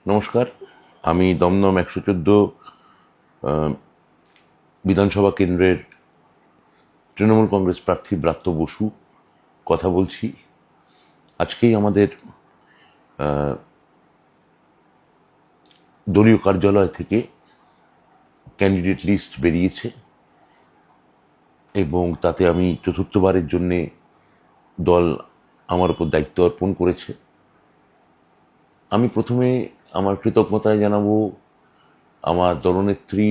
নমস্কার। আমি দমদম ১১৪ বিধানসভা কেন্দ্রের তৃণমূল কংগ্রেস প্রার্থী ব্রাত্য বসু কথা বলছি। আজকেই আমাদের দলীয় কার্যালয় থেকে ক্যান্ডিডেট লিস্ট বেরিয়েছে এবং তাতে আমি চতুর্থবারের জন্যে দল আমার উপর দায়িত্ব অর্পণ করেছে। আমি প্রথমে আমার কৃতজ্ঞতা জানাবো আমার দলনেত্রী,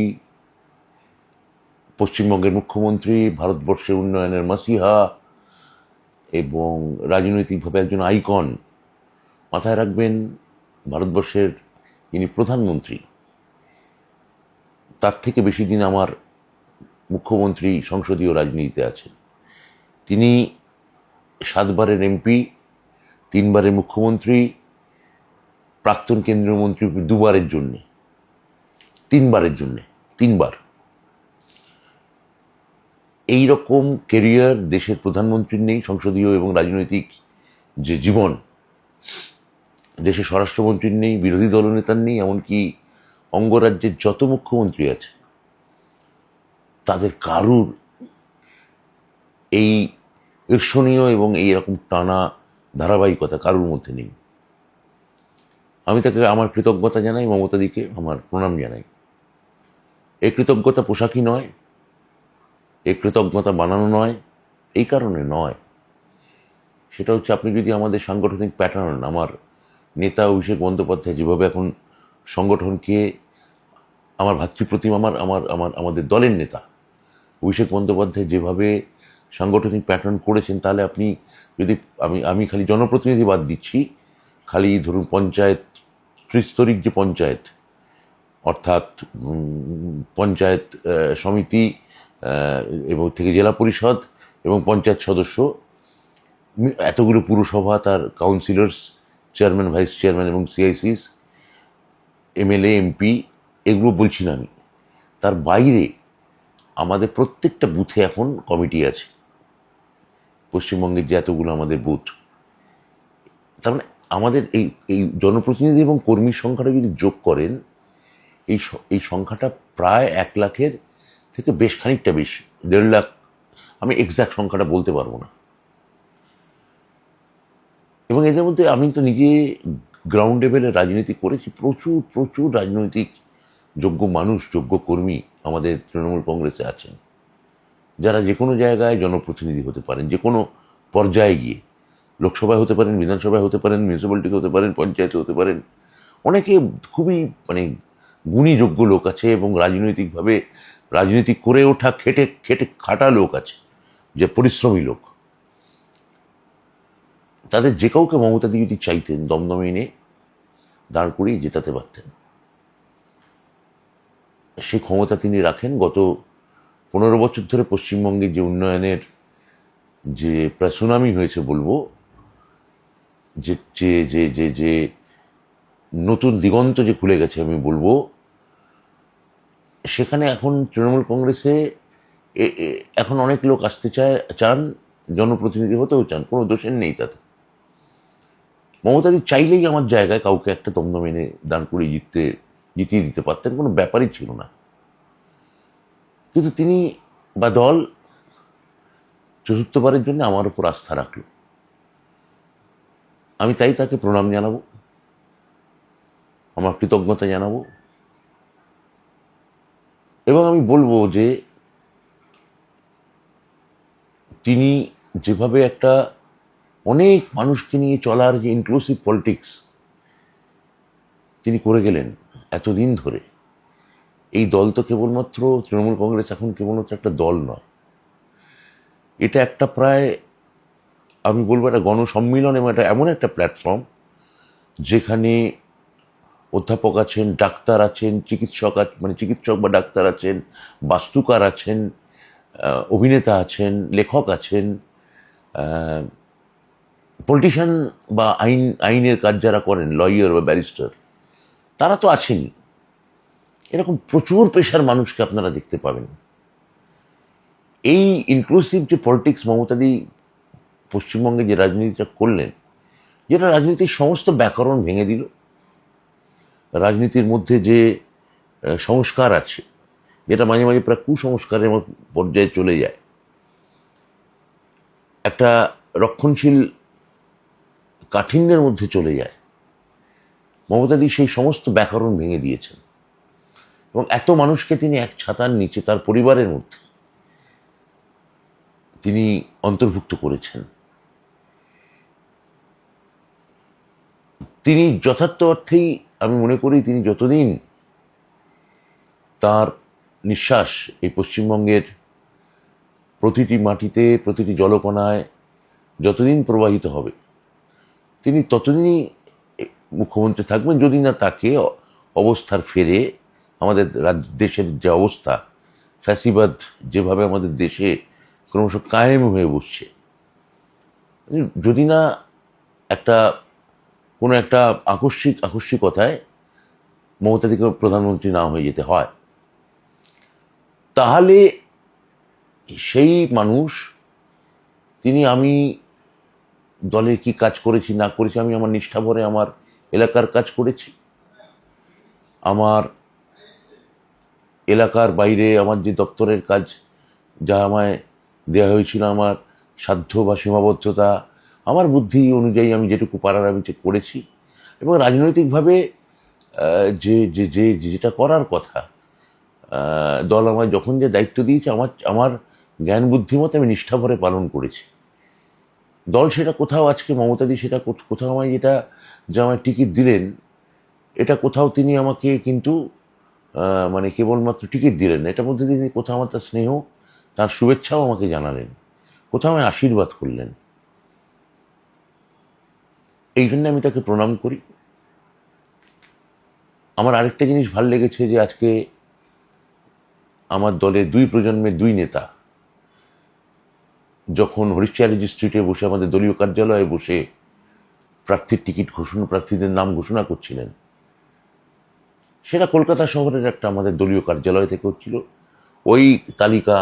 পশ্চিমবঙ্গের মুখ্যমন্ত্রী, ভারতবর্ষের উন্নয়নের মাসিহা এবং রাজনৈতিকভাবে একজন আইকন। মাথায় রাখবেন, ভারতবর্ষের যিনি প্রধানমন্ত্রী, তার থেকে বেশি দিন আমার মুখ্যমন্ত্রী সংসদীয় রাজনীতিতে আছেন। তিনি 7 বারের এমপি, 3 বারের মুখ্যমন্ত্রী, প্রাক্তন কেন্দ্রীয় মন্ত্রী 2 বারের জন্যে, 3 বারের জন্যে, 3 বার। এই রকম কেরিয়ার দেশের প্রধানমন্ত্রীর নেই। সংসদীয় এবং রাজনৈতিক যে জীবন, দেশের স্বরাষ্ট্রমন্ত্রীর নেই, বিরোধী দলনেতার নেই, এমনকি অঙ্গরাজ্যের যত মুখ্যমন্ত্রী আছে তাদের কারুর এই ঈর্ষণীয় এবং এই রকম টানা ধারাবাহিকতা কারুর মধ্যে নেই। আমি তাকে আমার কৃতজ্ঞতা জানাই, মমতাদিকে আমার প্রণাম জানাই। এই কৃতজ্ঞতা পোশাকি নয়, এই কৃতজ্ঞতা বানানো নয়, এই কারণে নয়। সেটা হচ্ছে, আপনি যদি আমাদের সাংগঠনিক প্যাটার্ন, আমার নেতা অভিষেক বন্দ্যোপাধ্যায় যেভাবে এখন সংগঠনকে, আমার ভাতৃপ্রতিম, আমাদের দলের নেতা অভিষেক বন্দ্যোপাধ্যায় যেভাবে সাংগঠনিক প্যাটার্ন করেছেন, তাহলে আপনি যদি, আমি খালি জনপ্রতিনিধি বাদ দিচ্ছি, খালি ধরুন পঞ্চায়েত, ত্রিস্তরিক যে পঞ্চায়েত, অর্থাৎ পঞ্চায়েত সমিতি এবং থেকে জেলা পরিষদ এবং পঞ্চায়েত সদস্য, এতগুলো পুরসভা, তার কাউন্সিলর্স, চেয়ারম্যান, ভাইস চেয়ারম্যান এবং সিআইসিস, এমএলএ, এমপি, এগুলো বলছি না আমি। তার বাইরে আমাদের প্রত্যেকটা বুথে এখন কমিটি আছে। পশ্চিমবঙ্গের যে এতগুলো আমাদের বুথ, তার মানে আমাদের এই এই জনপ্রতিনিধি এবং কর্মীর সংখ্যাটা যদি যোগ করেন, এই সংখ্যাটা প্রায় 1 লাখের থেকে বেশ খানিকটা বেশি, 1.5 লাখ। আমি এক্সাক্ট সংখ্যাটা বলতে পারবো না। এবং এদের মধ্যে আমি তো নিজে গ্রাউন্ড লেভেলে রাজনীতি করেছি। প্রচুর প্রচুর রাজনৈতিক যোগ্য মানুষ, যোগ্য কর্মী আমাদের তৃণমূল কংগ্রেসে আছেন, যারা যে কোনো জায়গায় জনপ্রতিনিধি হতে পারেন, যে কোনো পর্যায়ে গিয়ে। লোকসভায় হতে পারেন, বিধানসভায় হতে পারেন, মিউনিসিপ্যালিটিতে হতে পারেন, পঞ্চায়েতে হতে পারেন। অনেকে খুবই গুণী যোগ্য লোক আছে এবং রাজনৈতিকভাবে রাজনীতি করে ওঠা, খেটে খেটে খাটা লোক আছে, যে পরিশ্রমী লোক। তাদের যে কাউকে মমতাদি যদি চাইতেন, দমদমে এনে দাঁড় করিয়ে জেতাতে পারতেন। সেই ক্ষমতা তিনি রাখেন। গত 15 বছর ধরে পশ্চিমবঙ্গে যে উন্নয়নের যে প্রায় সুনামি হয়েছে বলবো, যে যে যে যে যে নতুন দিগন্ত যে খুলে গেছে আমি বলবো, সেখানে এখন তৃণমূল কংগ্রেসে এখন অনেক লোক আসতে চান, জনপ্রতিনিধি হতেও চান, কোনো দোষের নেই তাতে। মমতাদি চাইলেই আমার জায়গায় কাউকে একটা দমদম এনে দান করে জিতিয়ে দিতে পারতেন, কোনো ব্যাপারই ছিল না। কিন্তু তিনি বা দল চতুর্থবারের জন্য আমার উপর আস্থা রাখল। আমি তাই তাকে প্রণাম জানাবো, আমার কৃতজ্ঞতা জানাবো। এবং আমি বলবো যে তিনি যেভাবে একটা অনেক মানুষকে নিয়ে চলার যে ইনক্লুসিভ পলিটিক্স তিনি করে গেলেন এতদিন ধরে, এই দল তো কেবলমাত্র তৃণমূল কংগ্রেস এখন কেবলমাত্র একটা দল নয়, এটা একটা প্রায়, আমি বলবো একটা গণসম্মিলন এবং এটা এমন একটা প্ল্যাটফর্ম যেখানে অধ্যাপক আছেন, ডাক্তার আছেন, চিকিৎসক বা ডাক্তার আছেন, বাস্তুকার আছেন, অভিনেতা আছেন, লেখক আছেন, পলিটিশিয়ান বা আইনের কাজ যারা করেন, লয়ার বা ব্যারিস্টার, তারা তো আছেনই। এরকম প্রচুর পেশার মানুষকে আপনারা দেখতে পাবেন। এই ইনক্লুসিভ যে পলিটিক্স মমতাদি পশ্চিমবঙ্গে যে রাজনীতিটা করলেন, যেটা রাজনীতির সমস্ত ব্যাকরণ ভেঙে দিল, রাজনীতির মধ্যে যে সংস্কার আছে, যেটা মাঝে মাঝে প্রায় কুসংস্কারের পর্যায়ে চলে যায়, একটা রক্ষণশীল কাঠিন্যের মধ্যে চলে যায়, মমতাদি সেই সমস্ত ব্যাকরণ ভেঙে দিয়েছেন এবং এত মানুষকে তিনি এক ছাতার নিচে তার পরিবারের মধ্যে তিনি অন্তর্ভুক্ত করেছেন। তিনি যথার্থ অর্থেই, আমি মনে করি, তিনি যতদিন তার নিঃশ্বাস এই পশ্চিমবঙ্গের প্রতিটি মাটিতে, প্রতিটি জলকণায় যতদিন প্রবাহিত হবে, তিনি ততদিনই মুখ্যমন্ত্রী থাকবেন, যদি না তাকে অবস্থার ফেরে আমাদের দেশের যে অবস্থা, ফ্যাসিবাদ যেভাবে আমাদের দেশে ক্রমশ কায়েম হয়ে বসছে, যদি না কোনো একটা আকস্মিকতায় মমতাদিকে প্রধানমন্ত্রী না হয়ে যেতে হয়, তাহলে সেই মানুষ, আমি দলের কি কাজ করেছি না করেছি, আমি আমার নিষ্ঠা ভরে আমার এলাকার কাজ করেছি, আমার এলাকার বাইরে আমার যে দপ্তরের কাজ যা আমায় দেওয়া হয়েছিল, আমার সাধ্য বা সীমাবদ্ধতা, আমার বুদ্ধি অনুযায়ী আমি যেটুকু পারার আমি করেছি। এবং রাজনৈতিকভাবে যেটা করার কথা, দল আমায় যখন যে দায়িত্ব দিয়েছে, আমার জ্ঞান বুদ্ধি মতো আমি নিষ্ঠা ভরে পালন করেছি। দল সেটা কোথাও, আজকে মমতাদি সেটা কোথাও আমায় যে আমায় টিকিট দিলেন, এটা কোথাও তিনি আমাকে কিন্তু মানে কেবলমাত্র টিকিট দিলেন, এটার মধ্যে তিনি কোথাও আমার তার স্নেহ, তার শুভেচ্ছাও আমাকে জানালেন, কোথাও আমায় আশীর্বাদ করলেন। এই জন্য আমি তাকে প্রণাম করি। আমার আরেকটা জিনিস ভাল লেগেছে যে আজকে আমার দলের দুই প্রজন্মের দুই নেতা যখন হরিশ্চন্দ্র স্ট্রিটে বসে, আমাদের দলীয় কার্যালয়ে বসে প্রার্থীদের নাম ঘোষণা করছিলেন, সেটা কলকাতা শহরের একটা আমাদের দলীয় কার্যালয় থেকে হচ্ছিল। ওই তালিকা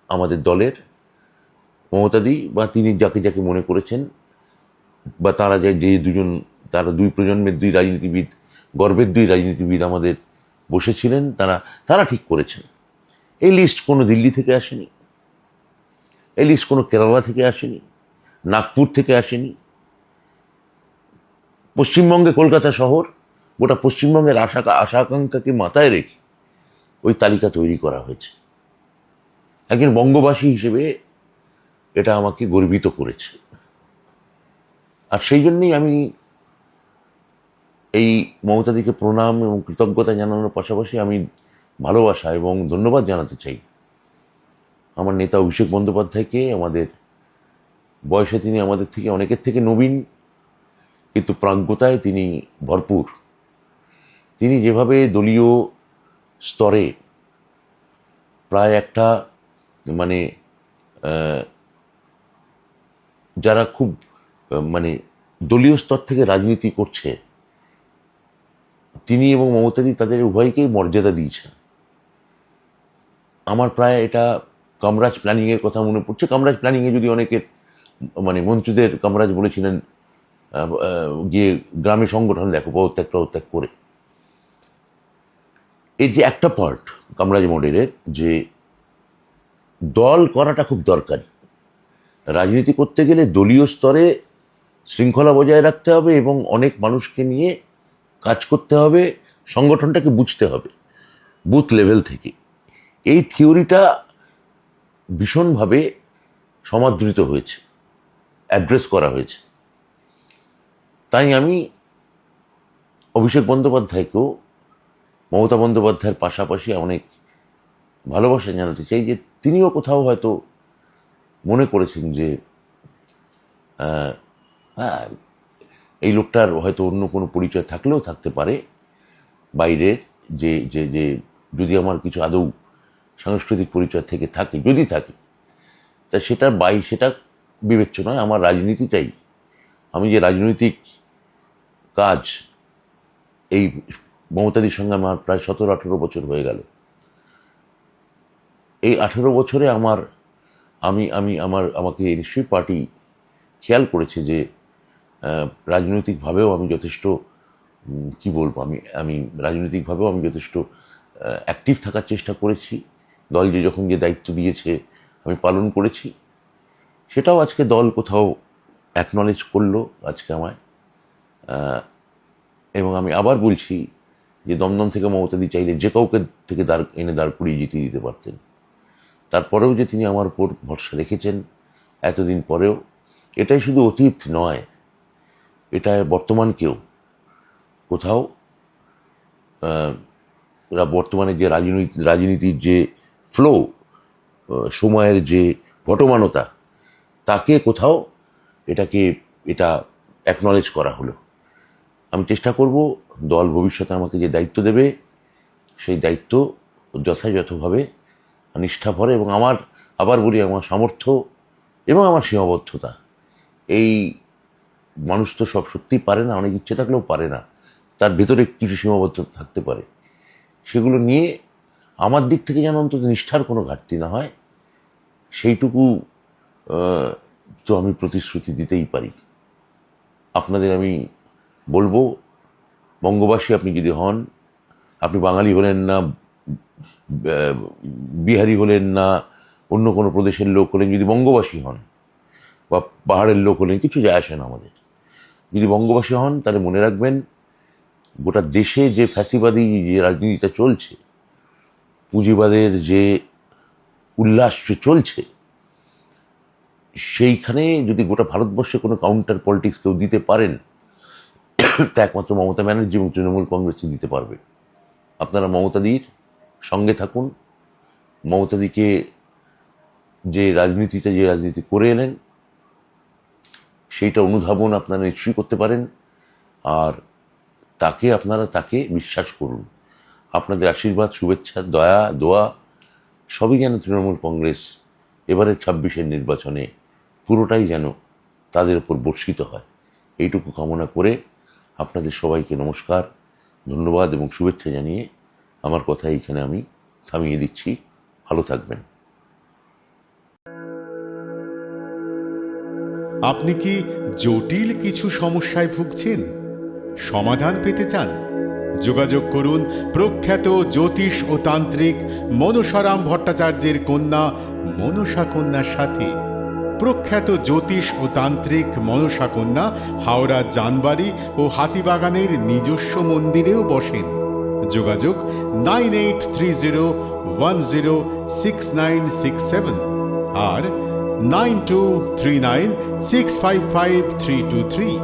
আমাদের দলের মমতাদি বা তিনি যাকে যাকে মনে করেছেন, বা তারা তারা দুই প্রজন্মের দুই রাজনীতিবিদ, গর্বের দুই রাজনীতিবিদ আমাদের বসেছিলেন, তারা ঠিক করেছেন। এই লিস্ট কোনো দিল্লি থেকে আসেনি, এই লিস্ট কোনো কেরালা থেকে আসেনি, নাগপুর থেকে আসেনি। পশ্চিমবঙ্গে, কলকাতা শহর, গোটা পশ্চিমবঙ্গের আশা আকাঙ্ক্ষাকে মাথায় রেখে ওই তালিকা তৈরি করা হয়েছে। একজন বঙ্গবাসী হিসেবে এটা আমাকে গর্বিত করেছে। আর সেই জন্যই আমি এই মমতাদিকে প্রণাম এবং কৃতজ্ঞতা জানানোর পাশাপাশি আমি ভালোবাসা এবং ধন্যবাদ জানাতে চাই আমার নেতা অভিষেক বন্দ্যোপাধ্যায়কে। আমাদের বয়সে তিনি আমাদের থেকে অনেকের থেকে নবীন, কিন্তু প্রাজ্ঞতায় তিনি ভরপুর। তিনি যেভাবে দলীয় স্তরে প্রায় একটা মানে যারা খুব দলীয় স্তর থেকে রাজনীতি করছে, তিনি এবং মমতাদি তাদের উভয়কেই মর্যাদা দিয়েছেন। আমার প্রায় এটা কামরাজ প্ল্যানিংয়ের কথা মনে পড়ছে। কামরাজ প্ল্যানিংয়ে যদি অনেকের মন্ত্রীদের কামরাজ বলেছিলেন, গিয়ে গ্রামে সংগঠন দেখো, পদত্যাগ করে। এর যে একটা পার্ট কামরাজ মডেলের, যে দল করাটা খুব দরকারি। রাজনীতি করতে গেলে দলীয় স্তরে শৃঙ্খলা বজায় রাখতে হবে এবং অনেক মানুষকে নিয়ে কাজ করতে হবে, সংগঠনটাকে বুঝতে হবে বুথ লেভেল থেকে। এই থিওরিটা ভীষণভাবে সমাদৃত হয়েছে, অ্যাড্রেস করা হয়েছে। তাই আমি অভিষেক বন্দ্যোপাধ্যায়কেও মমতা বন্দ্যোপাধ্যায়ের পাশাপাশি অনেক ভালোবাসা জানাতে চাই, যে তিনিও কোথাও হয়তো মনে করেছেন যে হ্যাঁ, এই লোকটার হয়তো অন্য কোনো পরিচয় থাকলেও থাকতে পারে বাইরের, যে যে যে যদি আমার কিছু আদৌ সাংস্কৃতিক পরিচয় থেকে থাকে, যদি থাকে, তা সেটা বিবেচ্য নয়। আমার রাজনীতিটাই, আমি যে রাজনৈতিক কাজ, এই মমতাদির সঙ্গে আমার প্রায় 17-18 বছর হয়ে গেল। এই 18 বছরে আমাকে নিশ্চয়ই পার্টি খেয়াল করেছে যে রাজনৈতিকভাবেও আমি যথেষ্ট কি বলবো, আমি রাজনৈতিকভাবেও আমি যথেষ্ট অ্যাক্টিভ থাকার চেষ্টা করেছি। দল যখন যে দায়িত্ব দিয়েছে আমি পালন করেছি, সেটাও আজকে দল কোথাও অ্যাকনলেজ করলো আজকে আমায়। এবং আমি আবার বলছি যে দমদম থেকে মমতাদি চাইলে যে কাউকে থেকে দাঁড় করিয়ে জিতিয়ে দিতে পারতেন। তারপরেও যে তিনি আমার উপর ভরসা রেখেছেন এতদিন পরেও, এটাই শুধু অতীত নয়, এটা বর্তমানকেও কোথাও বর্তমানে যে রাজনীতির যে ফ্লো, সময়ের যে ঘটমানতা, তাকে কোথাও এটা অ্যাকনলেজ করা হলো। আমি চেষ্টা করব দল ভবিষ্যতে আমাকে যে দায়িত্ব দেবে সেই দায়িত্ব যথাযথভাবে নিষ্ঠাভরে, এবং আবার বলি, আমার সামর্থ্য এবং আমার সীমাবদ্ধতা, এই মানুষ তো সব সত্যিই পারে না, অনেক ইচ্ছে থাকলেও পারে না, তার ভেতরে কিছু সীমাবদ্ধতা থাকতে পারে, সেগুলো নিয়ে আমার দিক থেকে যেন অন্তত নিষ্ঠার কোনো ঘাটতি না হয়, সেইটুকু তো আমি প্রতিশ্রুতি দিতেই পারি। আপনাদের আমি বলবো, বঙ্গবাসী আপনি যদি হন, আপনি বাঙালি হলেন না, বিহারি হলেন না, অন্য কোনো প্রদেশের লোক হলেন, যদি বঙ্গবাসী হন বা পাহাড়ের লোক হলেন, কিছু যায় আসে না আমাদের। যদি বঙ্গবাসী হন তাহলে মনে রাখবেন, গোটা দেশে যে ফ্যাসিবাদী যে রাজনীতিটা চলছে, পুঁজিবাদের যে উল্লাস চলছে, সেইখানে যদি গোটা ভারতবর্ষে কোনো কাউন্টার পলিটিক্স কেউ দিতে পারেন, তা একমাত্র মমতা ব্যানার্জি এবং তৃণমূল কংগ্রেসই দিতে পারবে। আপনারা মমতাদির সঙ্গে থাকুন, মমতাদিকে যে রাজনীতি করে এলেন সেইটা অনুধাবন আপনারা নিশ্চয়ই করতে পারেন, আর আপনারা তাকে বিশ্বাস করুন। আপনাদের আশীর্বাদ, শুভেচ্ছা, দোয়া সবই যেন তৃণমূল কংগ্রেস এবারে 26-এর নির্বাচনে পুরোটাই যেন তাদের উপর বর্ষিত হয়, এইটুকু কামনা করে আপনাদের সবাইকে নমস্কার, ধন্যবাদ এবং শুভেচ্ছা জানিয়ে আমার কথা এইখানে আমি থামিয়ে দিচ্ছি। ভালো থাকবেন। আপনি কি জটিল কিছু সমস্যায় ভুগছেন? সমাধান পেতে চান? যোগাযোগ করুন প্রখ্যাত জ্যোতিষ ও তান্ত্রিক মনসারাম ভট্টাচার্যের কন্যা মনসা কন্যার সাথে। প্রখ্যাত জ্যোতিষ ও তান্ত্রিক মনসা কন্যা হাওড়া জানবাড়ি ও হাতিবাগানের নিজস্ব মন্দিরেও বসেন। যোগাযোগ 9830106967 আর 9239655323।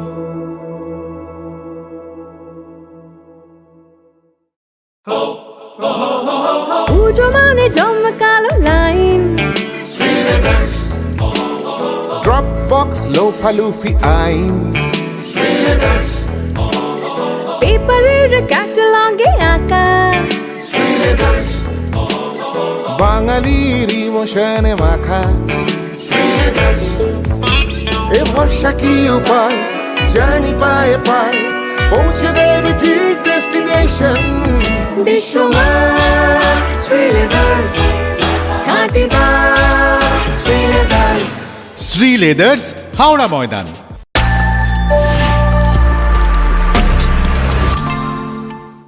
পুজো মানে জমকালো লাইন, Dropbox লোফালুফি আইন, পেপারের ক্যাটালগে আঁকা, বাঙালির ইমোশনে মাখা। এ ভরসা কি উপায়, জার্নি পায়ে পায় পৌঁছে দেবে ঠিক ডেস্টিনেশন। বিশ্বমান শ্রীলেদার্স, খাঁটি দাম শ্রীলেদার্স। শ্রী লেদার্স, হাওড়া ময়দান।